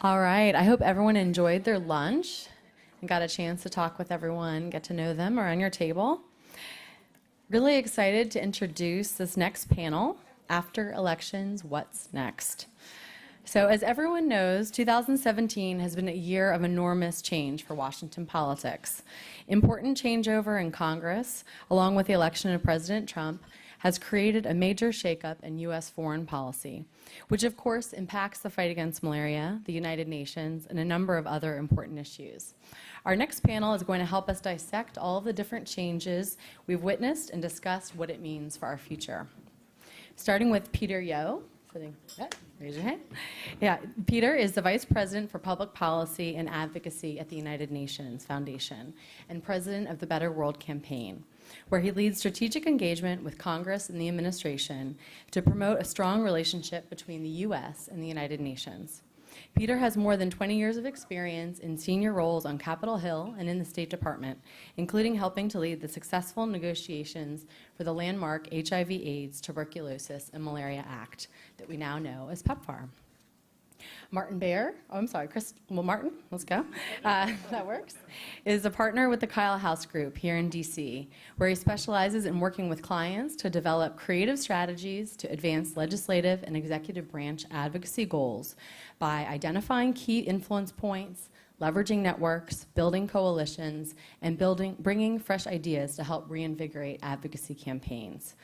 All right. I hope everyone enjoyed their lunch and got a chance to talk with everyone, get to know them around your table. Really excited to introduce this next panel, After Elections, What's Next? So as everyone knows, 2017 has been a year of enormous change for Washington politics. Important changeover in Congress, along with the election of President Trump, has created a major shakeup in U.S. foreign policy, which of course impacts the fight against malaria, the United Nations, and a number of other important issues. Our next panel is going to help us dissect all of the different changes we've witnessed and discuss what it means for our future. Starting with Peter Yo. Raise your hand. Yeah, Peter is the Vice President for Public Policy and Advocacy at the United Nations Foundation and President of the Better World Campaign, where he leads strategic engagement with Congress and the administration to promote a strong relationship between the U.S. and the United Nations. Peter has more than 20 years of experience in senior roles on Capitol Hill and in the State Department, including helping to lead the successful negotiations for the landmark HIV/AIDS, Tuberculosis, and Malaria Act that we now know as PEPFAR. Martin Bayr, Martin, let's go. That works. Is a partner with the KyleHouse Group here in DC, where he specializes in working with clients to develop creative strategies to advance legislative and executive branch advocacy goals by identifying key influence points, leveraging networks, building coalitions, and bringing fresh ideas to help reinvigorate advocacy campaigns.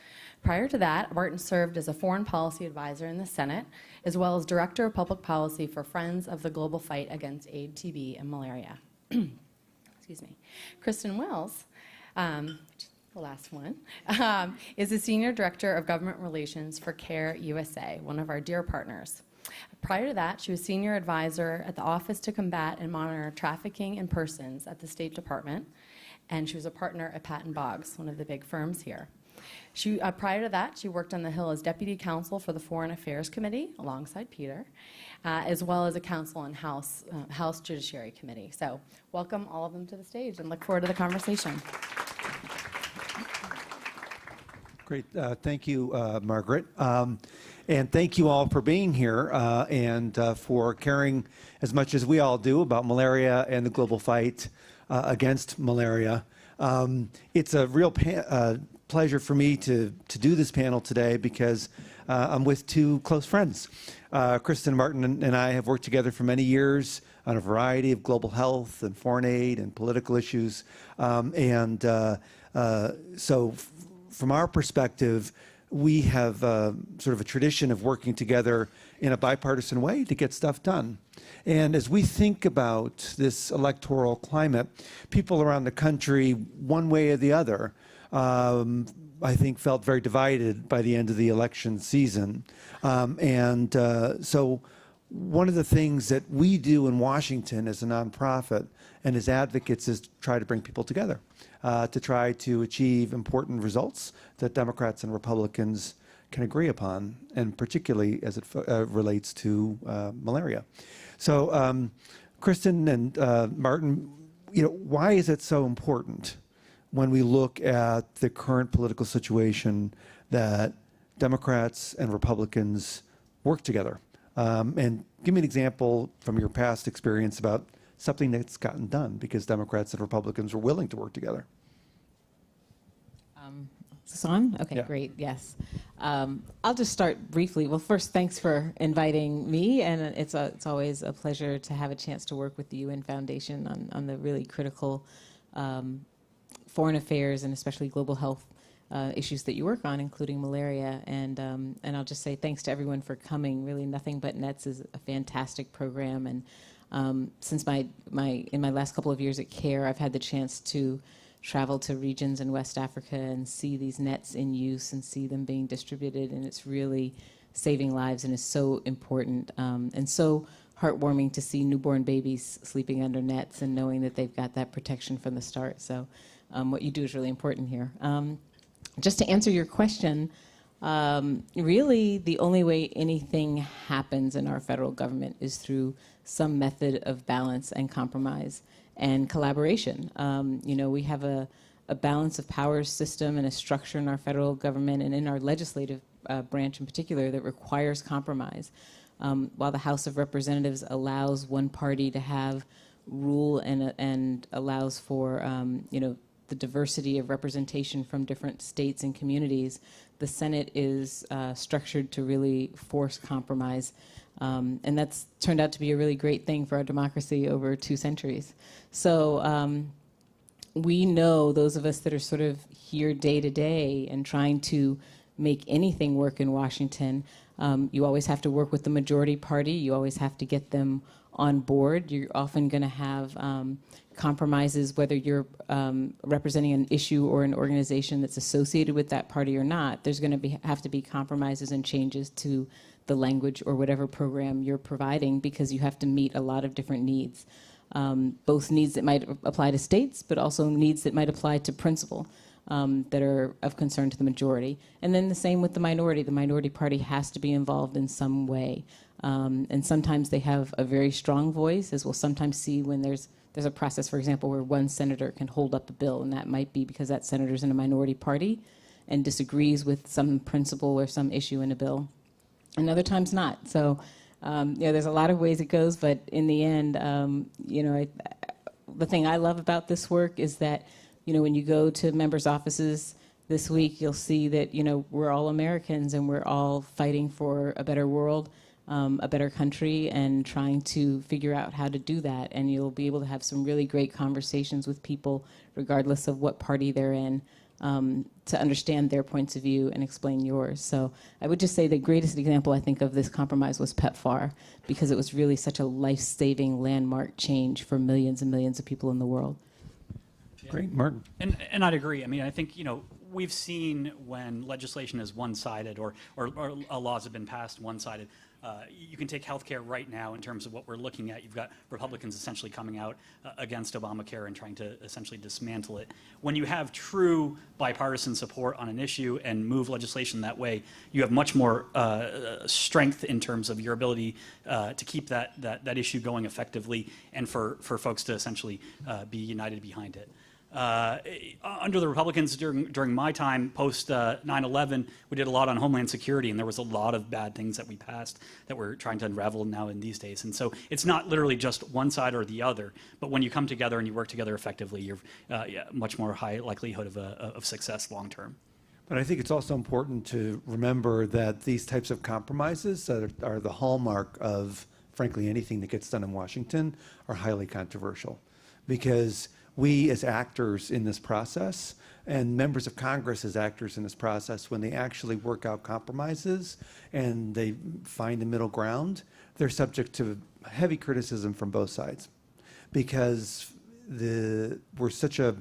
Prior to that, Martin served as a foreign policy advisor in the Senate, as well as Director of Public Policy for Friends of the Global Fight Against AIDS, TB, and Malaria. Excuse me. Kristin Wells, the last one, is the Senior Director of Government Relations for CARE USA, one of our dear partners. Prior to that, she was Senior Advisor at the Office to Combat and Monitor Trafficking in Persons at the State Department, and she was a partner at Patton Boggs, one of the big firms here. Prior to that, she worked on the Hill as Deputy Counsel for the Foreign Affairs Committee, alongside Peter, as well as a counsel on House Judiciary Committee. So welcome all of them to the stage and look forward to the conversation. Great. Thank you, Margaret. And thank you all for being here and for caring as much as we all do about malaria and the global fight against malaria. It's a real pleasure for me to do this panel today because I'm with two close friends. Kristin Martin and I have worked together for many years on a variety of global health and foreign aid and political issues. So from our perspective, we have sort of a tradition of working together in a bipartisan way to get stuff done. And as we think about this electoral climate, people around the country, one way or the other, I think felt very divided by the end of the election season. So one of the things that we do in Washington as a nonprofit and as advocates is try to bring people together, to try to achieve important results that Democrats and Republicans can agree upon, and particularly as it relates to malaria. So Kristin and Martin, why is it so important when we look at the current political situation that Democrats and Republicans work together? And give me an example from your past experience about something that's gotten done because Democrats and Republicans were willing to work together. Is this on? Okay, Yeah. Great, yes. I'll just start briefly. Well, first, thanks for inviting me, and it's always a pleasure to have a chance to work with the UN Foundation on the really critical foreign affairs and especially global health issues that you work on, including malaria. And I'll just say thanks to everyone for coming. Really, Nothing But Nets is a fantastic program, and since in my last couple of years at CARE, I've had the chance to travel to regions in West Africa and see these nets in use and see them being distributed, and it's really saving lives and is so important and so heartwarming to see newborn babies sleeping under nets and knowing that they've got that protection from the start. So what you do is really important here. Just to answer your question, really the only way anything happens in our federal government is through some method of balance and compromise and collaboration. We have a balance of powers system and a structure in our federal government and in our legislative branch in particular that requires compromise. while the House of Representatives allows one party to have rule and allows for the diversity of representation from different states and communities, the Senate is structured to really force compromise. And that's turned out to be a really great thing for our democracy over 2 centuries. So we know, those of us that are sort of here day to day and trying to make anything work in Washington, you always have to work with the majority party. You always have to get them on board. You're often going to have compromises, whether you're representing an issue or an organization that's associated with that party or not. There's going to have to be compromises and changes to the language or whatever program you're providing, because you have to meet a lot of different needs, both needs that might apply to states, but also needs that might apply to principle that are of concern to the majority. And then the same with the minority. The minority party has to be involved in some way. And sometimes they have a very strong voice, as we'll sometimes see when there's a process, for example, where one senator can hold up a bill, and that might be because that senator's in a minority party and disagrees with some principle or some issue in a bill, and other times not. So, there's a lot of ways it goes, but in the end, the thing I love about this work is that, when you go to members' offices this week, you'll see that, we're all Americans and we're all fighting for a better world, a better country, and trying to figure out how to do that. And you'll be able to have some really great conversations with people, regardless of what party they're in, to understand their points of view and explain yours. So I would just say the greatest example, I think, of this compromise was PEPFAR, because it was really such a life-saving landmark change for millions and millions of people in the world. Great, Martin. And I'd agree. I mean, I think, we've seen when legislation is one-sided or laws have been passed one-sided. You can take healthcare right now in terms of what we're looking at. You've got Republicans essentially coming out against Obamacare and trying to essentially dismantle it. When you have true bipartisan support on an issue and move legislation that way, you have much more strength in terms of your ability to keep that issue going effectively, and for folks to essentially be united behind it. Under the Republicans during my time post 9/11, we did a lot on Homeland Security, and there was a lot of bad things that we passed that we're trying to unravel now in these days. And so it's not literally just one side or the other, but when you come together and you work together effectively, you're much more high likelihood of success long term. But I think it's also important to remember that these types of compromises that are the hallmark of, frankly, anything that gets done in Washington are highly controversial, because we as actors in this process, and members of Congress as actors in this process, when they actually work out compromises and they find a middle ground, they're subject to heavy criticism from both sides, because we're such a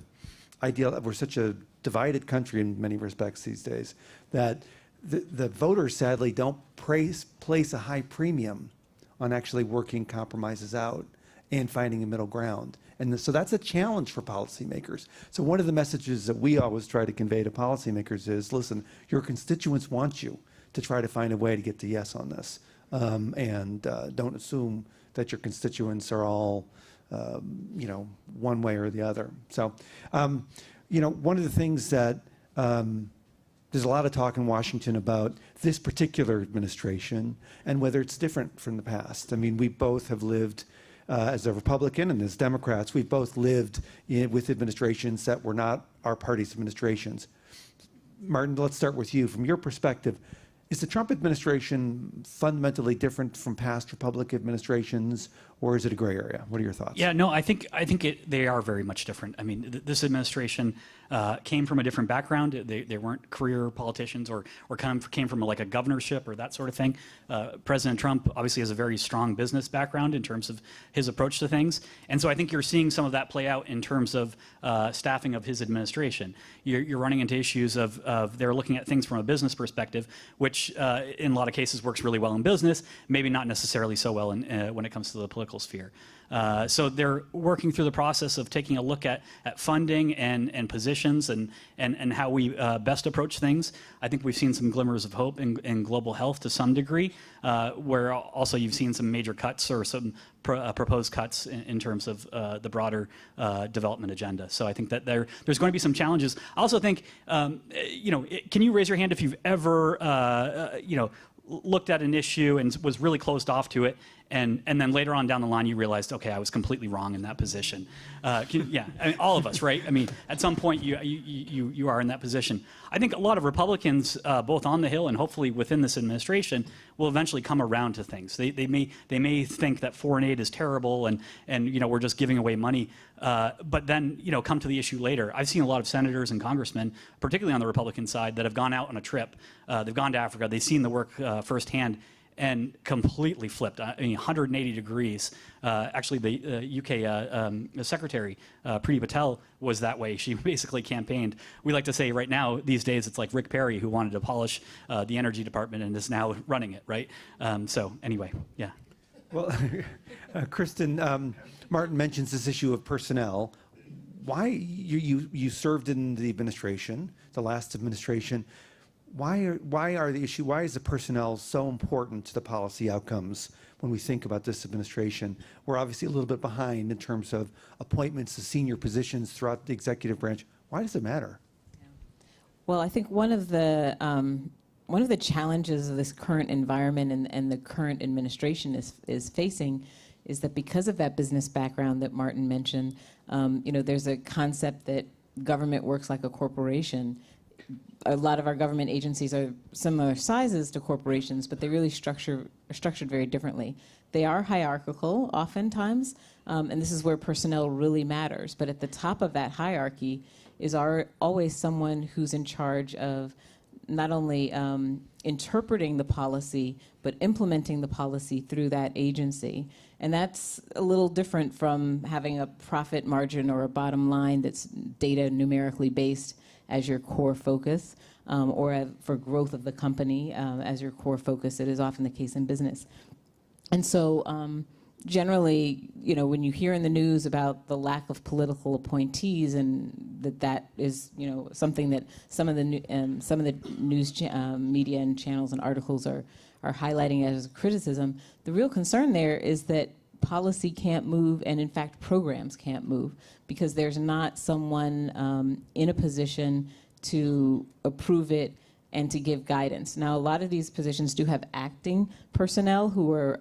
divided country in many respects these days that the voters sadly don't place a high premium on actually working compromises out and finding a middle ground. And so that's a challenge for policymakers. So one of the messages that we always try to convey to policymakers is, listen, your constituents want you to try to find a way to get to yes on this. And don't assume that your constituents are all, one way or the other. So, one of the things that there's a lot of talk in Washington about this particular administration and whether it's different from the past. I mean, we both have lived as a Republican and as Democrats, we've both lived with administrations that were not our party's administrations. Martin, let's start with you. From your perspective, is the Trump administration fundamentally different from past Republican administrations, or is it a gray area? What are your thoughts? Yeah, no, I think they are very much different. I mean, this administration came from a different background. They weren't career politicians or came from like a governorship or that sort of thing. President Trump obviously has a very strong business background in terms of his approach to things. And so I think you're seeing some of that play out in terms of staffing of his administration. You're running into issues of they're looking at things from a business perspective, which in a lot of cases works really well in business, maybe not necessarily so well when it comes to the political sphere. So they're working through the process of taking a look at funding and positions and how we best approach things. I think we've seen some glimmers of hope in global health to some degree, where also you've seen some major cuts or some proposed cuts in terms of the broader development agenda. So I think that there's going to be some challenges. I also think, can you raise your hand if you've ever, looked at an issue and was really closed off to it, and then later on down the line you realized, okay, I was completely wrong in that position. Yeah, I mean, all of us, right? I mean, at some point you are in that position. I think a lot of Republicans, both on the Hill and hopefully within this administration, will eventually come around to things. They may think that foreign aid is terrible and we're just giving away money, but then come to the issue later. I've seen a lot of senators and congressmen, particularly on the Republican side, that have gone out on a trip. They've gone to Africa. They've seen the work firsthand and completely flipped. I mean, 180 degrees. Actually, the UK secretary, Priti Patel, was that way. She basically campaigned. We like to say right now, these days, it's like Rick Perry, who wanted to abolish the energy department and is now running it, right? So anyway, yeah. Well, Kristin, Martin mentions this issue of personnel. Why you served in the administration, the last administration? Why is the personnel so important to the policy outcomes when we think about this administration? We're obviously a little bit behind in terms of appointments to senior positions throughout the executive branch. Why does it matter? Well, I think one of the challenges of this current environment and the current administration is facing is that because of that business background that Martin mentioned, there's a concept that government works like a corporation. A lot of our government agencies are similar sizes to corporations, but they really are structured very differently. They are hierarchical oftentimes, and this is where personnel really matters. But at the top of that hierarchy is always someone who's in charge of not only interpreting the policy, but implementing the policy through that agency. And that's a little different from having a profit margin or a bottom line that's data numerically based as your core focus, or for growth of the company as your core focus. It is often the case in business. And so generally, when you hear in the news about the lack of political appointees, and that is, something that some of the news media and channels and articles are highlighting as a criticism, the real concern there is that policy can't move, and in fact programs can't move, because there's not someone in a position to approve it and to give guidance. Now, a lot of these positions do have acting personnel who are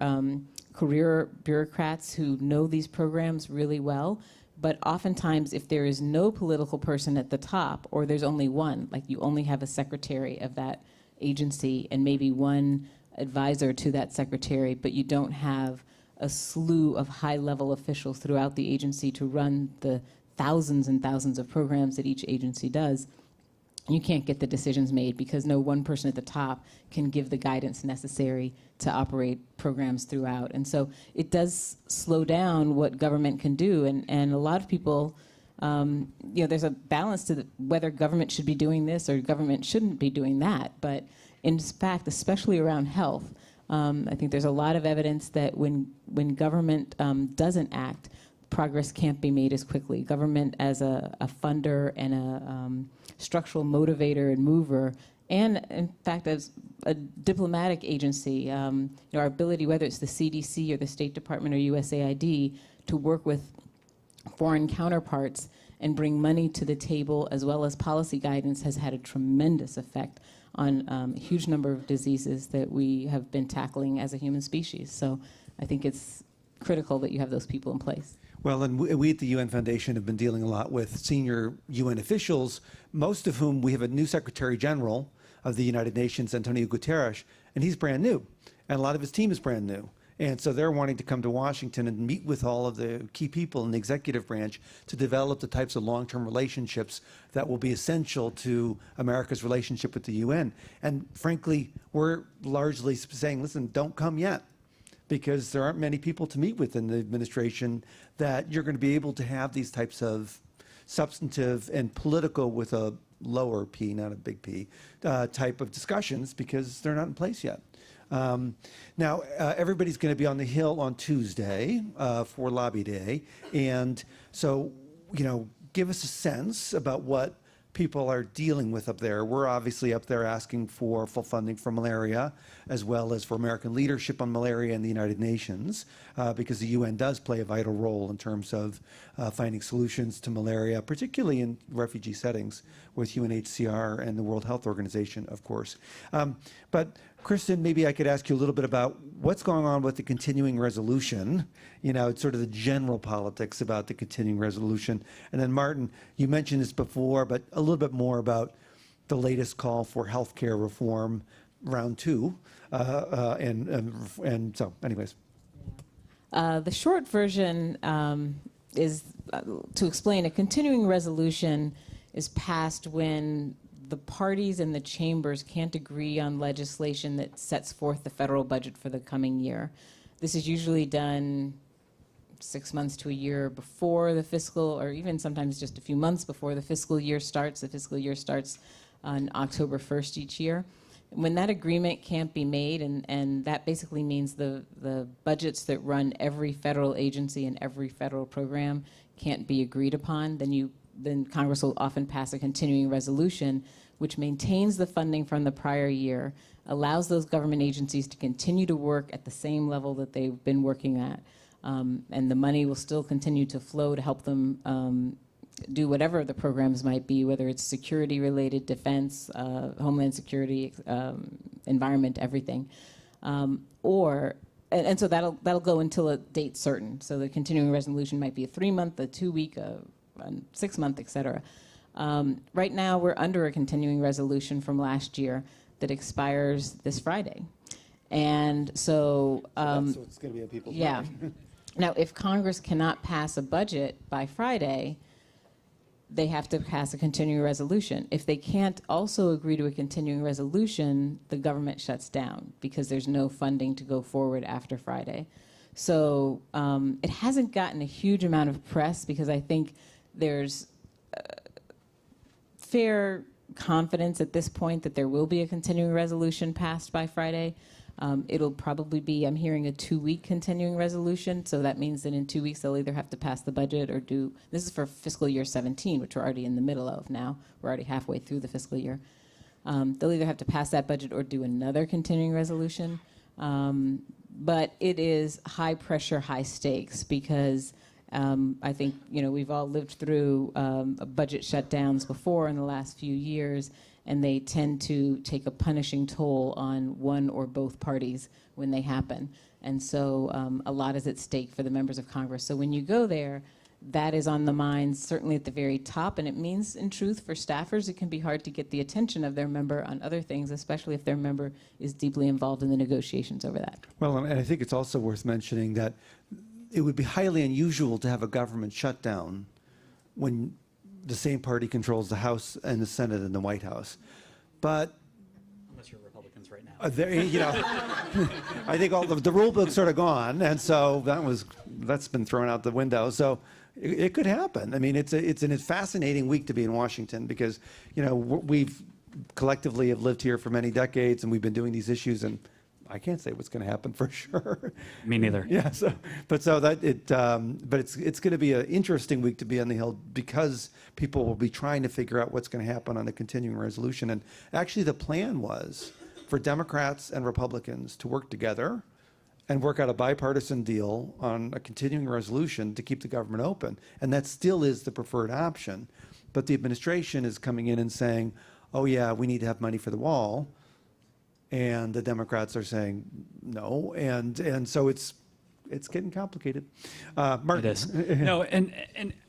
career bureaucrats who know these programs really well, but oftentimes if there is no political person at the top, or there's only one, like you only have a secretary of that agency and maybe one advisor to that secretary, but you don't have a slew of high-level officials throughout the agency to run the thousands and thousands of programs that each agency does, you can't get the decisions made because no one person at the top can give the guidance necessary to operate programs throughout. And so it does slow down what government can do. And a lot of people, there's a balance to whether government should be doing this or government shouldn't be doing that. But in fact, especially around health, I think there's a lot of evidence that when government doesn't act, progress can't be made as quickly. Government as a funder and a structural motivator and mover, and in fact as a diplomatic agency, our ability, whether it's the CDC or the State Department or USAID, to work with foreign counterparts and bring money to the table as well as policy guidance has had a tremendous effect on a huge number of diseases that we have been tackling as a human species. So I think it's critical that you have those people in place. Well, and we at the UN Foundation have been dealing a lot with senior UN officials, most of whom we have a new Secretary General of the United Nations, Antonio Guterres, and he's brand new, and a lot of his team is brand new. And so they're wanting to come to Washington and meet with all of the key people in the executive branch to develop the types of long-term relationships that will be essential to America's relationship with the UN. And frankly, we're largely saying, listen, don't come yet, because there aren't many people to meet with in the administration that you're going to be able to have these types of substantive and political, with a lower P, not a big P, type of discussions, because they're not in place yet. Now, everybody's going to be on the Hill on Tuesday for Lobby Day. And so, give us a sense about what people are dealing with up there. We're obviously up there asking for full funding for malaria, as well as for American leadership on malaria in the United Nations, because the UN does play a vital role in terms of finding solutions to malaria, particularly in refugee settings with UNHCR and the World Health Organization, of course. But Kristin, maybe I could ask you a little bit about what's going on with the continuing resolution. You know, it's sort of the general politics about the continuing resolution. And then Martin, you mentioned this before, but a little bit more about the latest call for healthcare reform, round 2. And so, anyways. The short version is to explain, a continuing resolution is passed when the parties in the chambers can't agree on legislation that sets forth the federal budget for the coming year. This is usually done 6 months to a year before the fiscal, or even sometimes just a few months before the fiscal year starts. The fiscal year starts on October 1st each year. When that agreement can't be made, and that basically means the budgets that run every federal agency and every federal program can't be agreed upon, then Congress will often pass a continuing resolution which maintains the funding from the prior year, allows those government agencies to continue to work at the same level that they've been working at, and the money will still continue to flow to help them do whatever the programs might be, whether it's security-related, defense, homeland security, environment, everything. And so that'll go until a date certain. So the continuing resolution might be a 3-month, a 2-week, a 6-month, et cetera. Right now, we're under a continuing resolution from last year that expires this Friday. And so that's what's going to be on people's mind. Now, if Congress cannot pass a budget by Friday, they have to pass a continuing resolution. If they can't also agree to a continuing resolution, the government shuts down because there's no funding to go forward after Friday. So it hasn't gotten a huge amount of press because I think there's fair confidence at this point that there will be a continuing resolution passed by Friday. It'll probably be, I'm hearing, a 2-week continuing resolution. So that means that in 2 weeks, they'll either have to pass the budget or do, this is for fiscal year 17, which we're already in the middle of now. We're already halfway through the fiscal year. They'll either have to pass that budget or do another continuing resolution. But it is high pressure, high stakes because I think, we've all lived through budget shutdowns before in the last few years, and they tend to take a punishing toll on one or both parties when they happen. And so a lot is at stake for the members of Congress. So when you go there, that is on the minds, certainly at the very top, and it means, in truth, for staffers, it can be hard to get the attention of their member on other things, especially if their member is deeply involved in the negotiations over that. Well, and I think it's also worth mentioning that it would be highly unusual to have a government shutdown when the same party controls the House and the Senate and the White House. But unless you're Republicans right now. I think all the rule book's sort of gone, and so that's been thrown out the window. So it could happen. I mean, it's a fascinating week to be in Washington because we've collectively have lived here for many decades, and we've been doing these issues, and I can't say what's going to happen for sure. Me neither. Yeah. But it's going to be an interesting week to be on the Hill because people will be trying to figure out what's going to happen on a continuing resolution. And actually, the plan was for Democrats and Republicans to work together and work out a bipartisan deal on a continuing resolution to keep the government open. And that still is the preferred option. But the administration is coming in and saying, "Oh yeah, we need to have money for the wall." And the Democrats are saying no, and so it's getting complicated. Martin. It is. No, and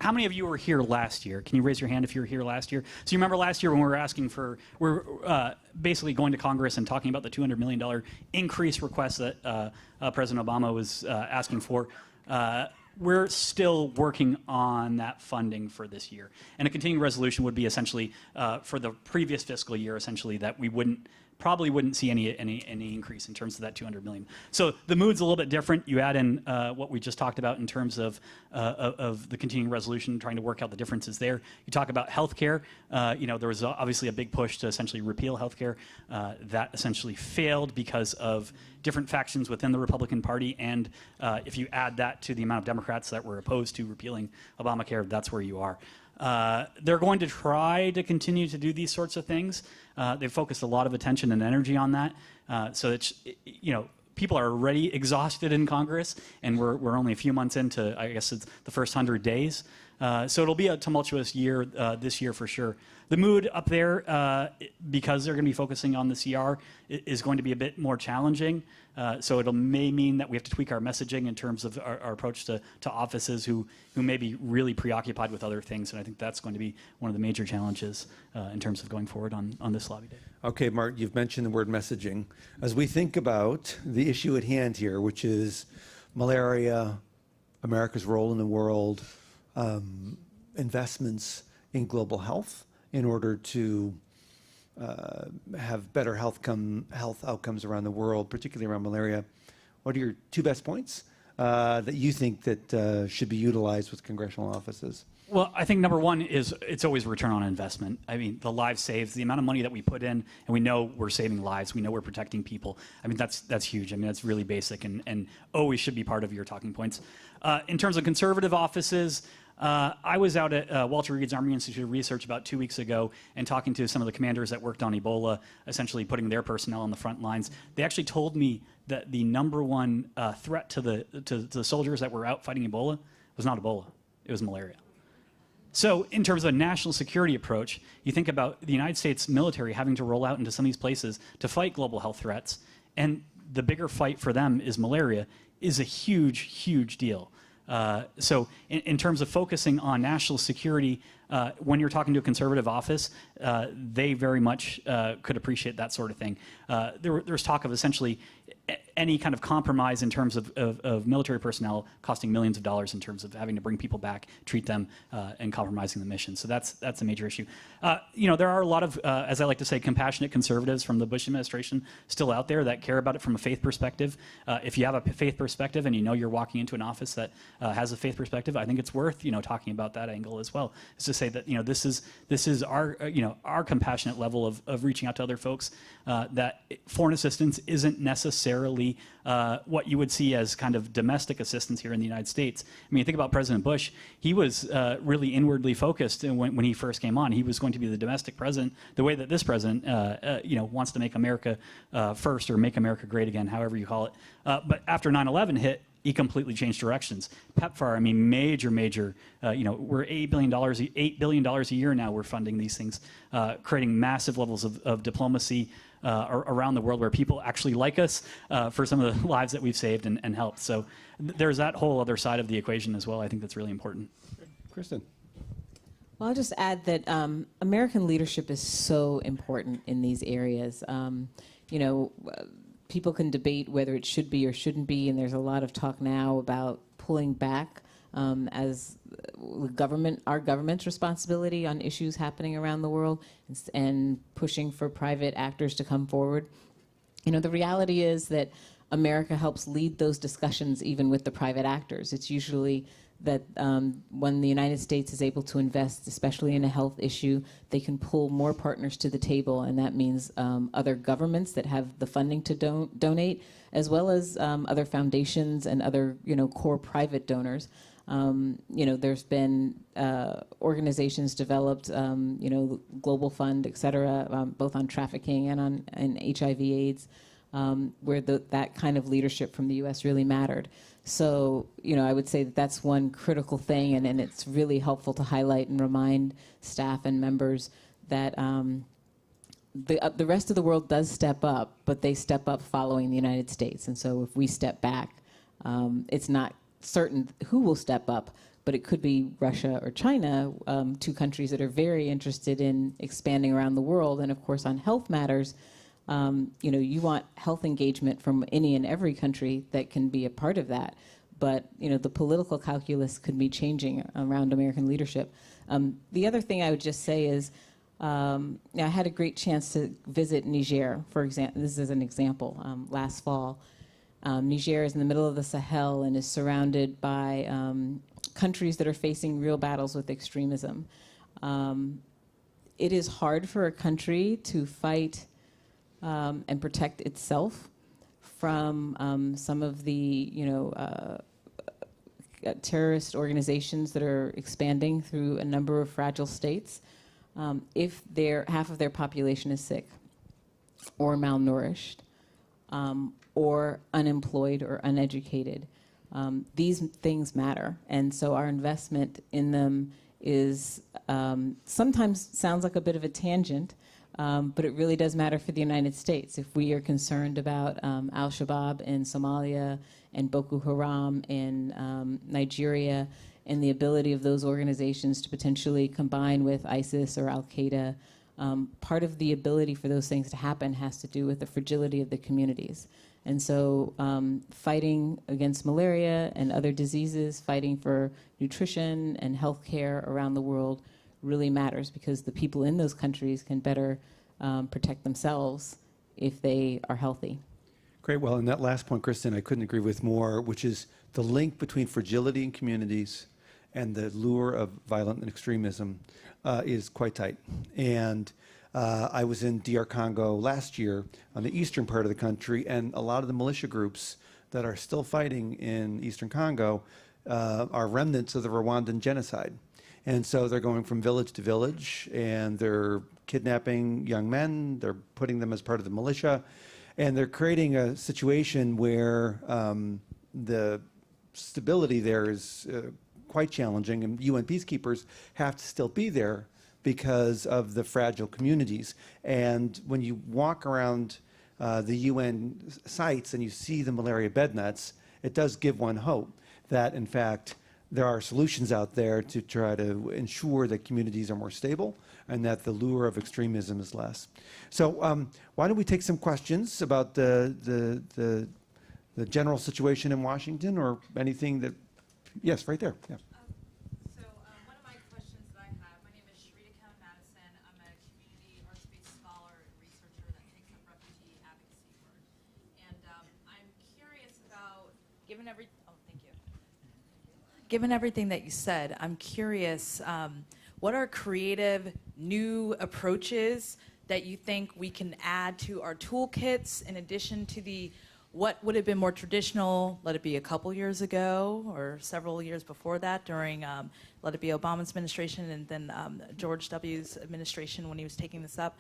how many of you were here last year? Can you raise your hand if you were here last year? So you remember last year when we were asking for, we're basically going to Congress and talking about the $200 million increase request that President Obama was asking for. We're still working on that funding for this year. And a continuing resolution would be essentially for the previous fiscal year, essentially, that we probably wouldn't see any increase in terms of that $200 million. So the mood's a little bit different. You add in what we just talked about in terms of the continuing resolution, trying to work out the differences there. You talk about healthcare. There was obviously a big push to essentially repeal healthcare. That essentially failed because of different factions within the Republican Party. And if you add that to the amount of Democrats that were opposed to repealing Obamacare, that's where you are. They're going to try to continue to do these sorts of things. They've focused a lot of attention and energy on that. So it's, people are already exhausted in Congress, and we're only a few months into, I guess it's the first 100 days. So it'll be a tumultuous year this year for sure. The mood up there, because they're going to be focusing on the CR, is going to be a bit more challenging. So it may mean that we have to tweak our messaging in terms of our approach to offices who may be really preoccupied with other things. And I think that's going to be one of the major challenges in terms of going forward on this lobby day. Okay, Mark, you've mentioned the word messaging. As we think about the issue at hand here, which is malaria, America's role in the world, investments in global health in order to have better health outcomes around the world, particularly around malaria. What are your two best points that you think that should be utilized with congressional offices? Well, I think number one is it's always return on investment. I mean, the lives saved, the amount of money that we put in, and we know we're saving lives, we know we're protecting people. I mean, that's huge. I mean, that's really basic and always should be part of your talking points. In terms of conservative offices, I was out at Walter Reed's Army Institute of Research about 2 weeks ago and talking to some of the commanders that worked on Ebola, essentially putting their personnel on the front lines. They actually told me that the number one threat to the soldiers that were out fighting Ebola was not Ebola, it was malaria. So in terms of a national security approach, you think about the United States military having to roll out into some of these places to fight global health threats, and the bigger fight for them is malaria, is a huge, huge deal. So in terms of focusing on national security, when you're talking to a conservative office, they very much could appreciate that sort of thing. There's talk of essentially any kind of compromise in terms of military personnel costing millions of dollars in terms of having to bring people back, treat them, and compromising the mission. So that's a major issue. There are a lot of, as I like to say, compassionate conservatives from the Bush administration still out there that care about it from a faith perspective. If you have a faith perspective and you know you're walking into an office that has a faith perspective, I think it's worth talking about that angle as well. Is to say that this is our our compassionate level of reaching out to other folks. That foreign assistance isn't necessarily what you would see as kind of domestic assistance here in the United States. I mean, you think about President Bush, he was really inwardly focused when he first came on. He was going to be the domestic president, the way that this president wants to make America first, or make America great again, however you call it. But after 9/11 hit, he completely changed directions. PEPFAR, I mean, major, we're $8 billion a year now we're funding these things, creating massive levels of diplomacy around the world where people actually like us for some of the lives that we've saved and helped. So there's that whole other side of the equation as well. I think that's really important. Kristin. Well, I'll just add that American leadership is so important in these areas. People can debate whether it should be or shouldn't be, and there's a lot of talk now about pulling back as our government's responsibility on issues happening around the world, and pushing for private actors to come forward. The reality is that America helps lead those discussions even with the private actors. It's usually that when the United States is able to invest, especially in a health issue, they can pull more partners to the table, and that means other governments that have the funding to donate, as well as other foundations and other core private donors. There's been organizations developed, Global Fund, et cetera, both on trafficking and on HIV/AIDS, where that kind of leadership from the U.S. really mattered. So, I would say that that's one critical thing, and it's really helpful to highlight and remind staff and members that the rest of the world does step up, but they step up following the United States. And so if we step back, it's not certain who will step up, but it could be Russia or China, two countries that are very interested in expanding around the world. And of course, on health matters, you want health engagement from any and every country that can be a part of that. But, the political calculus could be changing around American leadership. The other thing I would just say is, I had a great chance to visit Niger, for example. This is an example, last fall. Niger is in the middle of the Sahel and is surrounded by countries that are facing real battles with extremism. It is hard for a country to fight and protect itself from some of the terrorist organizations that are expanding through a number of fragile states if half of their population is sick or malnourished or unemployed or uneducated. These things matter, and so our investment in them is sometimes sounds like a bit of a tangent, but it really does matter for the United States. If we are concerned about al-Shabaab in Somalia and Boko Haram in Nigeria, and the ability of those organizations to potentially combine with ISIS or al-Qaeda, part of the ability for those things to happen has to do with the fragility of the communities. And so fighting against malaria and other diseases, fighting for nutrition and health care around the world really matters, because the people in those countries can better protect themselves if they are healthy. Great. Well, in that last point, Kristin, I couldn't agree with more, which is the link between fragility in communities and the lure of violent extremism is quite tight. And I was in DR Congo last year on the eastern part of the country, and a lot of the militia groups that are still fighting in eastern Congo are remnants of the Rwandan genocide. And so they're going from village to village, and they're kidnapping young men, they're putting them as part of the militia, and they're creating a situation where the stability there is quite challenging, and UN peacekeepers have to still be there because of the fragile communities. And when you walk around the UN sites and you see the malaria bed nets, it does give one hope that, in fact, there are solutions out there to try to ensure that communities are more stable and that the lure of extremism is less. So why don't we take some questions about the general situation in Washington, or anything that, yes, right there. Yeah. One of my questions that I have, my name is Sharita Madison. I'm a community arts-based scholar and researcher that takes up refugee advocacy work. And I'm curious about, given everything that you said, I'm curious, what are creative new approaches that you think we can add to our toolkits in addition to what would have been more traditional, let it be a couple years ago or several years before that, during, let it be Obama's administration and then George W.'s administration when he was taking this up.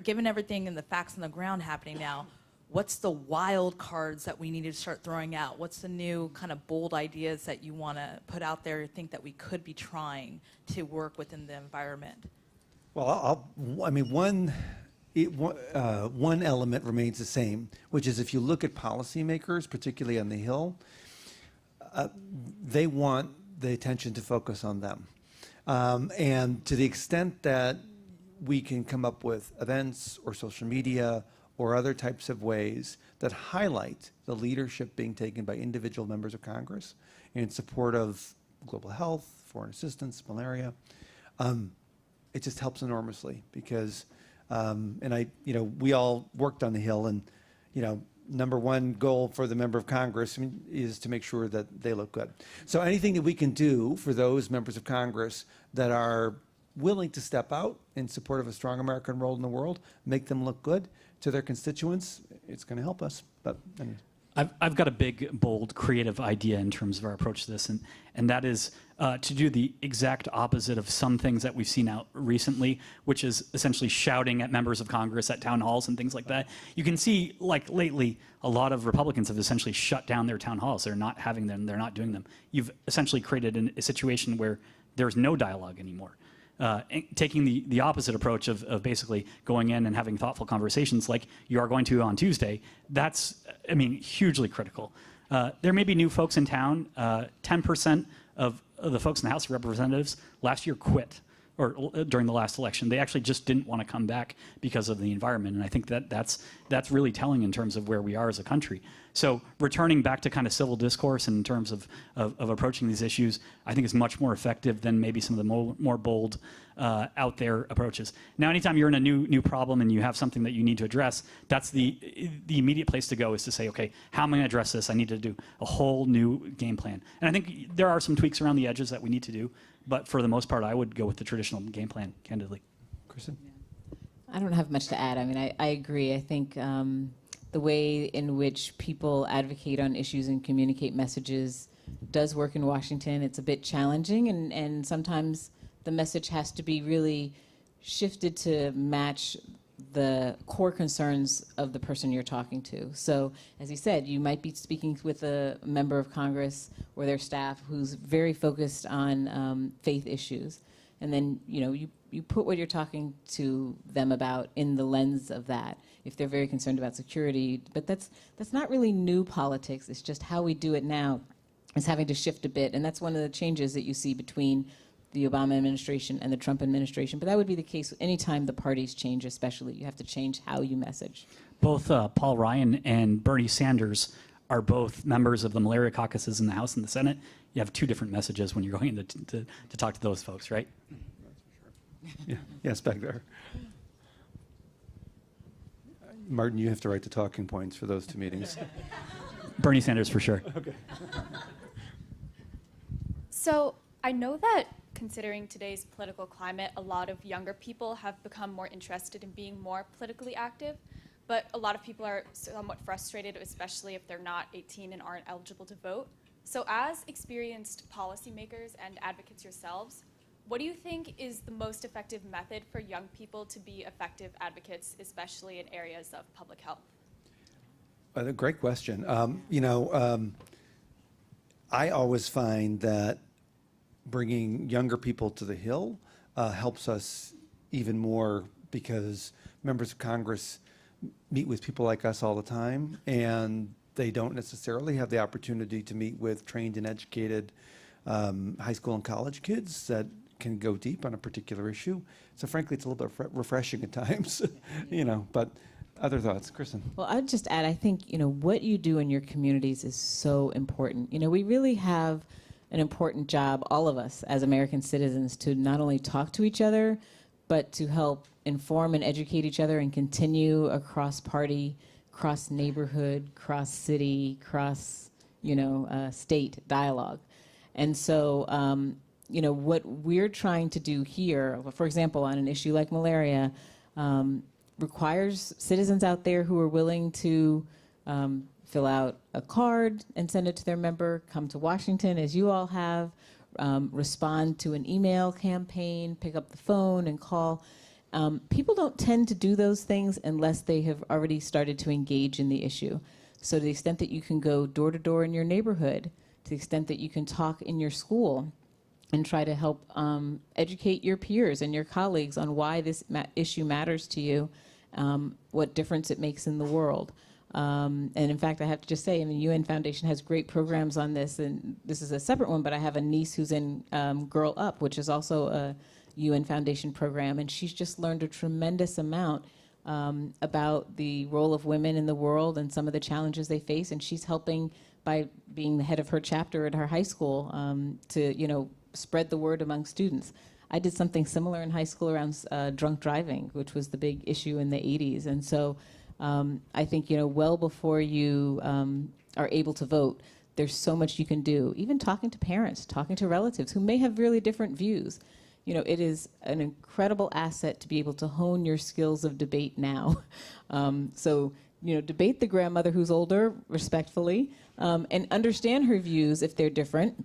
Given everything and the facts on the ground happening now, what's the wild cards that we need to start throwing out? What's the new kind of bold ideas that you want to put out there, think that we could be trying to work within the environment? Well, one element remains the same, which is if you look at policymakers, particularly on the Hill, they want the attention to focus on them. And to the extent that we can come up with events or social media or other types of ways that highlight the leadership being taken by individual members of Congress in support of global health, foreign assistance, malaria, it just helps enormously, because we all worked on the Hill, and number one goal for the member of Congress is to make sure that they look good. So anything that we can do for those members of Congress that are willing to step out in support of a strong American role in the world, make them look good to their constituents, it's going to help us. But anyway. I've got a big, bold, creative idea in terms of our approach to this, and that is to do the exact opposite of some things that we've seen out recently, which is essentially shouting at members of Congress at town halls and things like that. You can see, like lately, a lot of Republicans have essentially shut down their town halls. They're not having them. They're not doing them. You've essentially created a situation where there's no dialogue anymore. Taking the opposite approach of basically going in and having thoughtful conversations like you are going to on Tuesday, that's, hugely critical. There may be new folks in town. 10% of the folks in the House of Representatives last year quit, or during the last election. They actually just didn't want to come back because of the environment, and I think that's really telling in terms of where we are as a country. So returning back to kind of civil discourse in terms of approaching these issues, I think is much more effective than maybe some of the more bold, out there approaches. Now, anytime you're in a new problem and you have something that you need to address, that's the immediate place to go, is to say, okay, how am I going to address this? I need to do a whole new game plan. And I think there are some tweaks around the edges that we need to do, but for the most part, I would go with the traditional game plan, candidly. Kristin? I don't have much to add. I agree. I think the way in which people advocate on issues and communicate messages does work in Washington. It's a bit challenging, and sometimes the message has to be really shifted to match the core concerns of the person you're talking to. So, as you said, you might be speaking with a member of Congress or their staff who's very focused on faith issues, and then you put what you're talking to them about in the lens of that. If they're very concerned about security, but that's not really new politics. It's just how we do it now is having to shift a bit, and that's one of the changes that you see between the Obama administration and the Trump administration. But that would be the case anytime the parties change, especially. You have to change how you message. Both Paul Ryan and Bernie Sanders are both members of the Malaria caucuses in the House and the Senate. You have two different messages when you're going to talk to those folks, right? Yeah. Yes, back there. Martin, you have to write the talking points for those two meetings. Bernie Sanders for sure. Okay. So I know that considering today's political climate, a lot of younger people have become more interested in being more politically active, but a lot of people are somewhat frustrated, especially if they're not 18 and aren't eligible to vote. So as experienced policymakers and advocates yourselves, what do you think is the most effective method for young people to be effective advocates, especially in areas of public health? Great question. I always find that bringing younger people to the Hill helps us even more, because members of Congress meet with people like us all the time, and they don't necessarily have the opportunity to meet with trained and educated high school and college kids that can go deep on a particular issue. So frankly, it's a little bit refreshing at times, but other thoughts, Kristin? Well, I'd just add, I think, what you do in your communities is so important. We really have an important job, all of us as American citizens, to not only talk to each other, but to help inform and educate each other and continue across party, cross neighborhood, cross city, cross, state dialogue. And so, what we're trying to do here, for example, on an issue like malaria, requires citizens out there who are willing to fill out a card and send it to their member, come to Washington, as you all have, respond to an email campaign, pick up the phone and call. People don't tend to do those things unless they have already started to engage in the issue. So to the extent that you can go door to door in your neighborhood, to the extent that you can talk in your school and try to help educate your peers and your colleagues on why this issue matters to you, what difference it makes in the world. And in fact, I have to just say, the UN Foundation has great programs on this, and this is a separate one, but I have a niece who's in Girl Up, which is also a UN Foundation program, and she's just learned a tremendous amount about the role of women in the world and some of the challenges they face, and she's helping by being the head of her chapter at her high school to, spread the word among students. I did something similar in high school around drunk driving, which was the big issue in the 80s, and so I think, well before you are able to vote, there's so much you can do. Even talking to parents, talking to relatives who may have really different views. It is an incredible asset to be able to hone your skills of debate now. So, debate the grandmother who's older respectfully, and understand her views if they're different,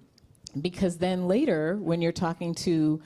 because then later, when you're talking to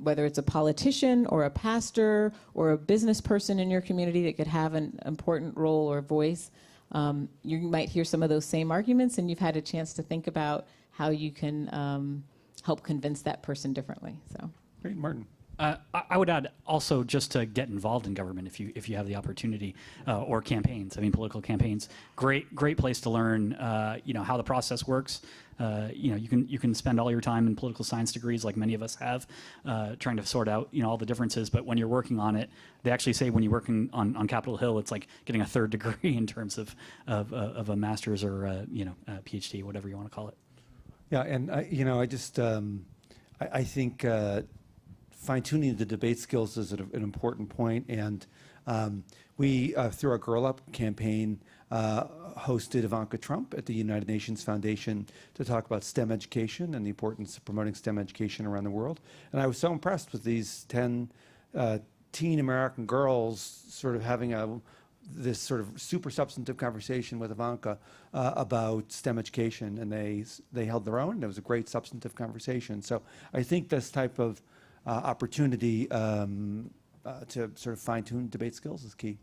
whether it's a politician or a pastor or a business person in your community that could have an important role or voice, you might hear some of those same arguments, and you've had a chance to think about how you can help convince that person differently. So, Great, Martin. I would add also just to get involved in government if you have the opportunity, or campaigns. Political campaigns. Great place to learn. How the process works. You can spend all your time in political science degrees, like many of us have, trying to sort out all the differences. But when you're working on it, they actually say when you're working on Capitol Hill, it's like getting a third degree in terms of a master's or a PhD, whatever you want to call it. Yeah, and I think fine-tuning the debate skills is an important point, and we, through our Girl Up campaign, hosted Ivanka Trump at the United Nations Foundation to talk about STEM education and the importance of promoting STEM education around the world. And I was so impressed with these 10 teen American girls sort of having this sort of super substantive conversation with Ivanka about STEM education, and they held their own, and it was a great substantive conversation. So I think this type of opportunity to sort of fine-tune debate skills is key.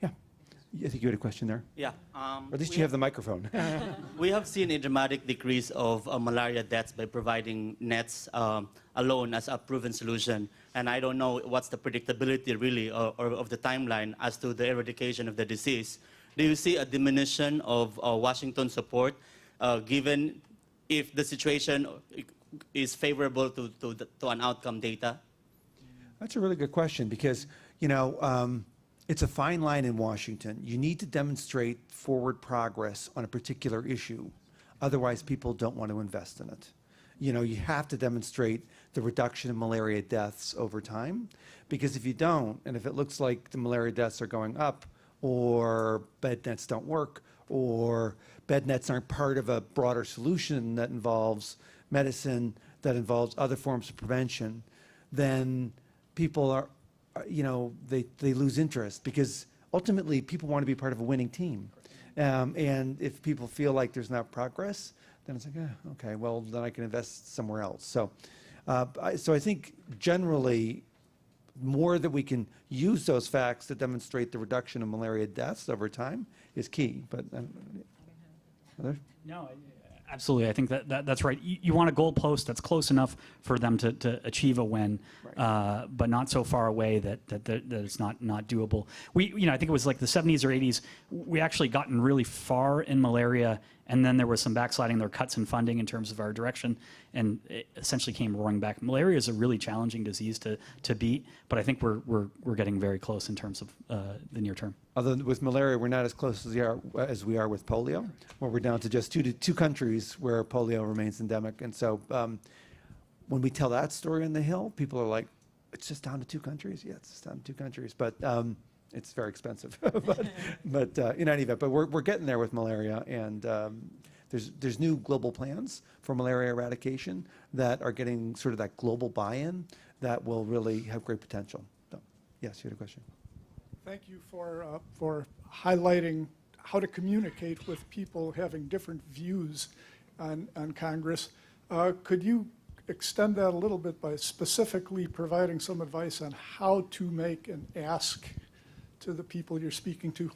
Yeah, I think you had a question there. Yeah. Or at least you have the microphone. We have seen a dramatic decrease of malaria deaths by providing nets alone as a proven solution. And I don't know what's the predictability really or of the timeline as to the eradication of the disease. Do you see a diminution of Washington support given if the situation is favorable to an outcome data? That's a really good question because, you know, it's a fine line in Washington. You need to demonstrate forward progress on a particular issue. Otherwise, people don't want to invest in it. You know, you have to demonstrate the reduction in malaria deaths over time, because if you don't, and if it looks like the malaria deaths are going up, or bed nets don't work, or bed nets aren't part of a broader solution that involves medicine, that involves other forms of prevention, then people are, you know, they lose interest, because ultimately people want to be part of a winning team. And if people feel like there's not progress, then it's like, okay, well, then I can invest somewhere else. So, so I think generally, more that we can use those facts to demonstrate the reduction of malaria deaths over time is key. But others? No, absolutely. I think that's right. You want a goalpost that's close enough for them to achieve a win, right, but not so far away that it's not doable. I think it was like the 70s or 80s. We actually gotten really far in malaria, and then there was some backsliding. There were cuts in funding in terms of our direction, and it essentially came roaring back. Malaria is a really challenging disease to beat, but I think we're getting very close in terms of the near term. Although with malaria, we're not as close as we are with polio, where we're down to just two countries where polio remains endemic. And so when we tell that story on the Hill, people are like, it's just down to 2 countries? Yeah, it's just down to 2 countries. But it's very expensive. but in any event, but we're getting there with malaria. And there's new global plans for malaria eradication that are getting sort of that global buy-in that will really have great potential. So, yes, you had a question. Thank you for highlighting how to communicate with people having different views on Congress. Could you extend that a little bit by specifically providing some advice on how to make an ask to the people you're speaking to?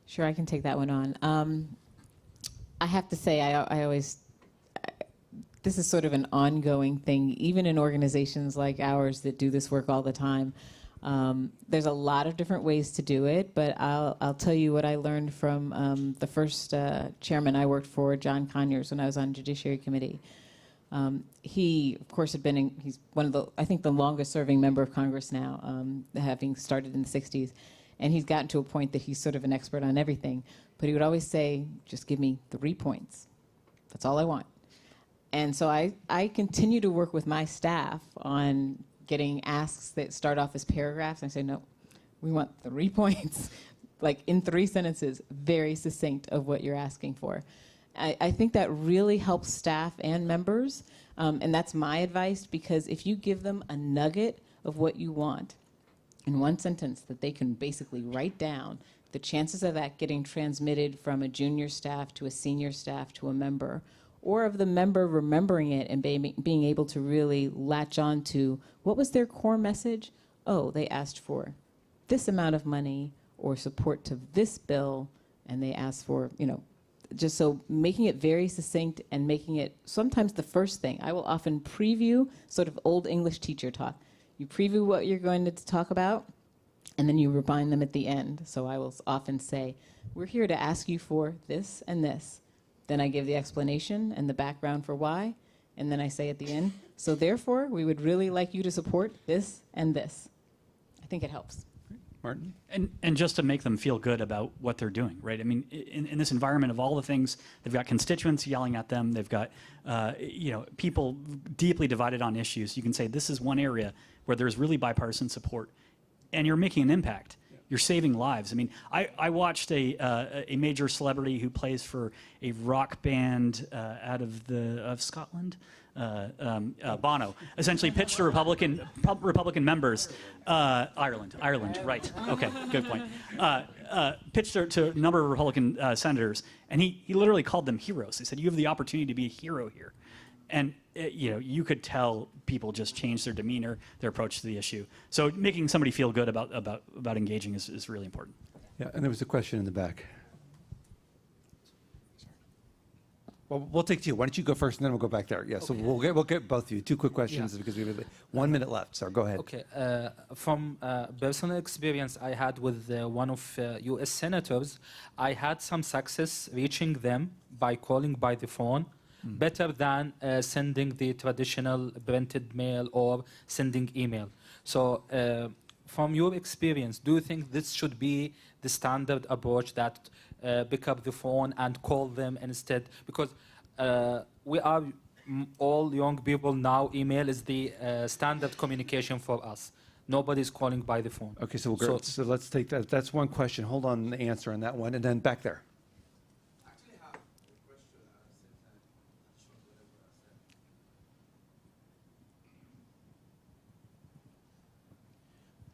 Sure, I can take that one on. I have to say, I always, this is sort of an ongoing thing, even in organizations like ours that do this work all the time. There's a lot of different ways to do it, but I'll tell you what I learned from the first chairman I worked for, John Conyers, when I was on Judiciary Committee. He, of course, he's one of the, I think, the longest serving member of Congress now, having started in the 60s. And he's gotten to a point that he's sort of an expert on everything. But he would always say, just give me 3 points. That's all I want. And so I continue to work with my staff on getting asks that start off as paragraphs. And I say, no, we want 3 points, like in 3 sentences, very succinct of what you're asking for. I think that really helps staff and members, and that's my advice, because if you give them a nugget of what you want in 1 sentence that they can basically write down, the chances of that getting transmitted from a junior staff to a senior staff to a member, or of the member remembering it and being able to really latch on to what was their core message. Oh, they asked for this amount of money or support to this bill, and they asked for, just so making it very succinct and making it sometimes the first thing. I will often preview, sort of old English teacher talk. You preview what you're going to talk about, and then you remind them at the end. So I will often say, we're here to ask you for this and this. Then I give the explanation and the background for why, and then I say at the end, so therefore, we would really like you to support this and this. I think it helps. Martin? And just to make them feel good about what they're doing, right? I mean, in this environment of all the things, they've got constituents yelling at them. They've got, people deeply divided on issues. You can say this is one area where there's really bipartisan support, and you're making an impact. You're saving lives. I mean, I watched a major celebrity who plays for a rock band out of Scotland. Bono essentially pitched to Republican members, Ireland, right? Okay, good point. Pitched to a number of Republican senators, and he literally called them heroes. He said, "You have the opportunity to be a hero here," and you could tell people just change their demeanor, their approach to the issue. So making somebody feel good about engaging is really important. Yeah, and there was a question in the back. Well, we'll take two. Why don't you go first, and then we'll go back there. Yeah, so we'll get both of you. Two quick questions because we have 1 minute left. So go ahead. Okay. From personal experience I had with one of U.S. senators, I had some success reaching them by calling by the phone, better than sending the traditional printed mail or sending email. So from your experience, do you think this should be the standard approach, that pick up the phone and call them instead? Because we are all young people now, email is the standard communication for us. Nobody's calling by the phone. Okay, so let's take that. That's one question. Hold on the answer on that one, and then back there.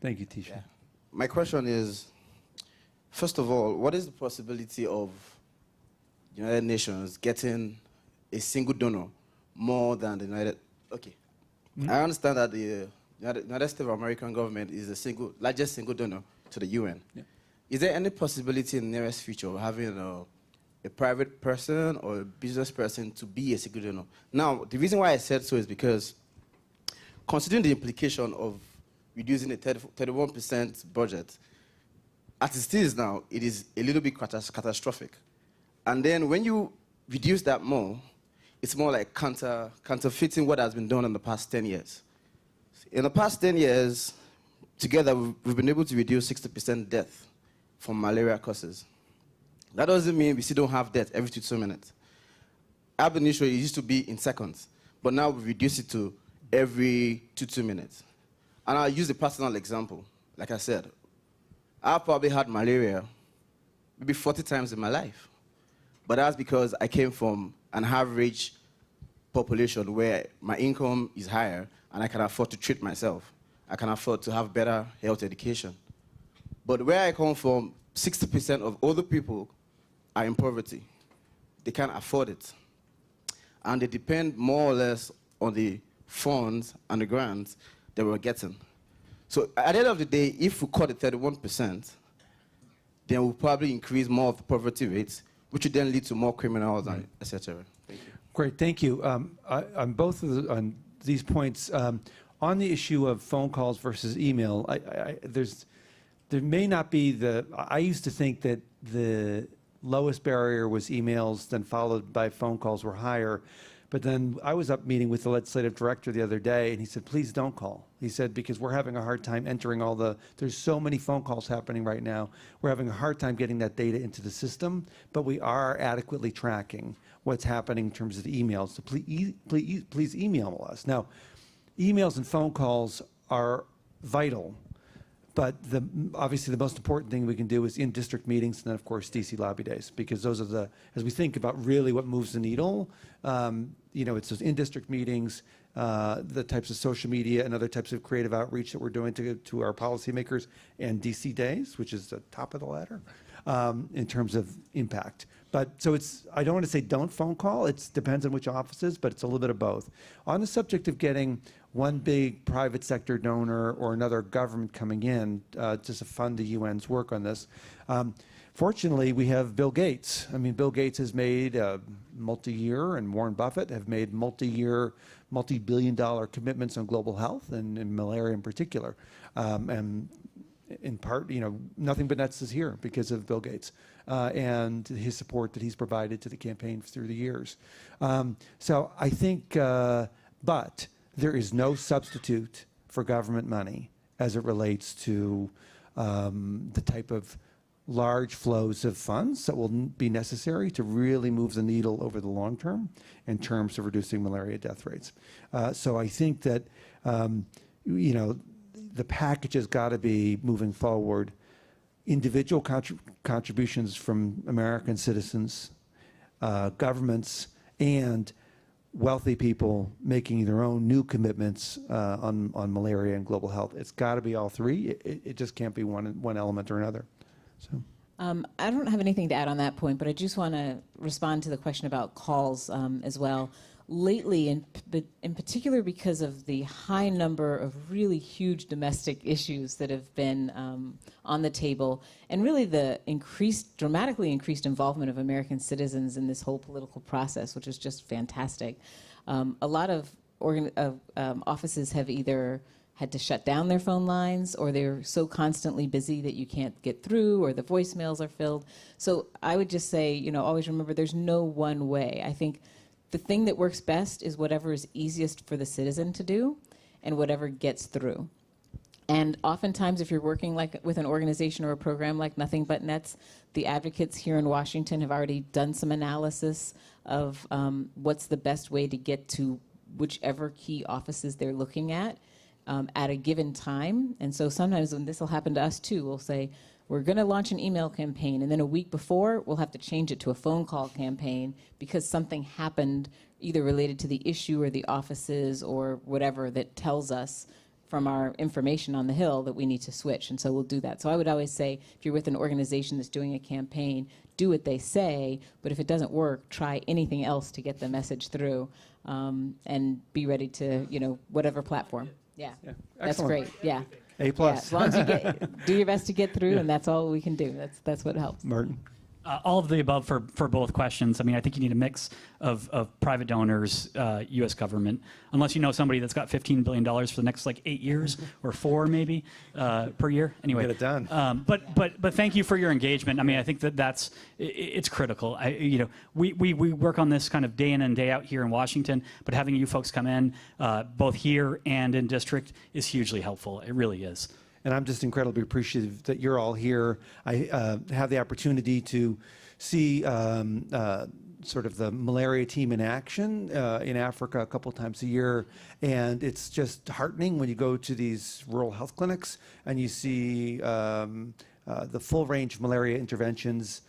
Thank you, Tisha. Yeah. My question is, first of all, what is the possibility of the United Nations getting a single donor more than the United... Okay. I understand that the United States of American government is the largest single donor to the UN. Yeah. Is there any possibility in the nearest future of having a private person or a business person to be a single donor? Now, the reason why I said so is because considering the implication of reducing a 31% budget, as it is now, it is a little bit catastrophic. And then when you reduce that more, it's more like counterfeiting what has been done in the past 10 years. In the past 10 years, together, we've been able to reduce 60% death from malaria causes. That doesn't mean we still don't have death every 2 minutes. Ab initio, it used to be in seconds, but now we reduce it to every 2 minutes. And I'll use a personal example. Like I said, I probably had malaria maybe 40 times in my life. But that's because I came from an average population where my income is higher and I can afford to treat myself. I can afford to have better health education. But where I come from, 60% of older people are in poverty. They can't afford it. And they depend more or less on the funds and the grants that we're getting. So at the end of the day, if we cut it 31%, then we'll probably increase more of the poverty rates, which would then lead to more criminals, and et cetera. Thank you. Great, thank you. On both of on these points, on the issue of phone calls versus email, there may not be I used to think that the lowest barrier was emails, then followed by phone calls were higher. But then I was up meeting with the legislative director the other day, and he said, please don't call. He said, because we're having a hard time entering there's so many phone calls happening right now. We're having a hard time getting that data into the system, but we are adequately tracking what's happening in terms of the emails. So please email us. Now, emails and phone calls are vital, but obviously the most important thing we can do is in district meetings and then, of course, DC lobby days, because those are as we think about really what moves the needle, it's those in-district meetings, the types of social media and other types of creative outreach that we're doing to our policymakers, and DC days, which is the top of the ladder in terms of impact. But so I don't want to say don't phone call. It depends on which offices, but it's a little bit of both. On the subject of getting one big private sector donor or another government coming in to fund the UN's work on this, fortunately, we have Bill Gates. I mean, Bill Gates has made multi-year, and Warren Buffett have made multi-year, multi-billion-dollar commitments on global health and malaria in particular. And in part, nothing but nets is here because of Bill Gates and his support that he's provided to the campaign through the years. So I think, but there is no substitute for government money as it relates to the type of large flows of funds that will be necessary to really move the needle over the long term in terms of reducing malaria death rates. So I think that, the package has got to be moving forward. Individual contributions from American citizens, governments, and wealthy people making their own new commitments on malaria and global health. It's got to be all three. It just can't be one element or another. So. I don't have anything to add on that point, but I just want to respond to the question about calls as well. lately, in particular because of the high number of really huge domestic issues that have been on the table, and really the dramatically increased involvement of American citizens in this whole political process, which is just fantastic. A lot of offices have either had to shut down their phone lines, or they're so constantly busy that you can't get through, or the voicemails are filled. So I would just say, you know, always remember there's no one way. I think the thing that works best is whatever is easiest for the citizen to do and whatever gets through. And oftentimes, if you're working with an organization or a program like Nothing But Nets, the advocates here in Washington have already done some analysis of what's the best way to get to whichever key offices they're looking at a given time. And so sometimes, when this will happen to us too, we'll say, we're going to launch an email campaign, and then a week before, we'll have to change it to a phone call campaign because something happened either related to the issue or the offices or whatever that tells us from our information on the Hill that we need to switch, and so we'll do that. So I would always say, if you're with an organization that's doing a campaign, do what they say, but if it doesn't work, try anything else to get the message through, and be ready to, you know, whatever platform. Yeah. That's great. Yeah. A+. Yeah, as long as you do your best to get through, and that's all we can do. That's what helps. Martin. All of the above for both questions. I mean, I think you need a mix of private donors, U.S. government, unless you know somebody that's got $15 billion for the next like 8 years or 4 maybe per year. Anyway, get it done. But thank you for your engagement. I mean, I think it's critical. We work on this kind of day in and day out here in Washington, but having you folks come in both here and in district is hugely helpful. It really is. And I'm just incredibly appreciative that you're all here. I have the opportunity to see sort of the malaria team in action in Africa a couple times a year. And it's just heartening when you go to these rural health clinics and you see the full range of malaria interventions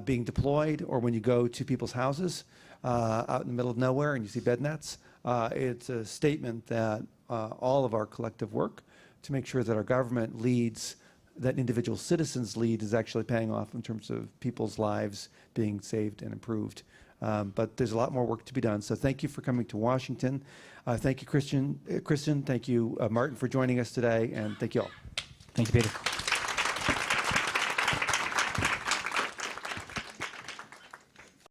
being deployed, or when you go to people's houses out in the middle of nowhere and you see bed nets. It's a statement that all of our collective work to make sure that our government leads, that individual citizens lead, is actually paying off in terms of people's lives being saved and improved. But there's a lot more work to be done. So thank you for coming to Washington. Thank you, Kristin. Thank you, Martin, for joining us today. And thank you all. Thank you, Peter.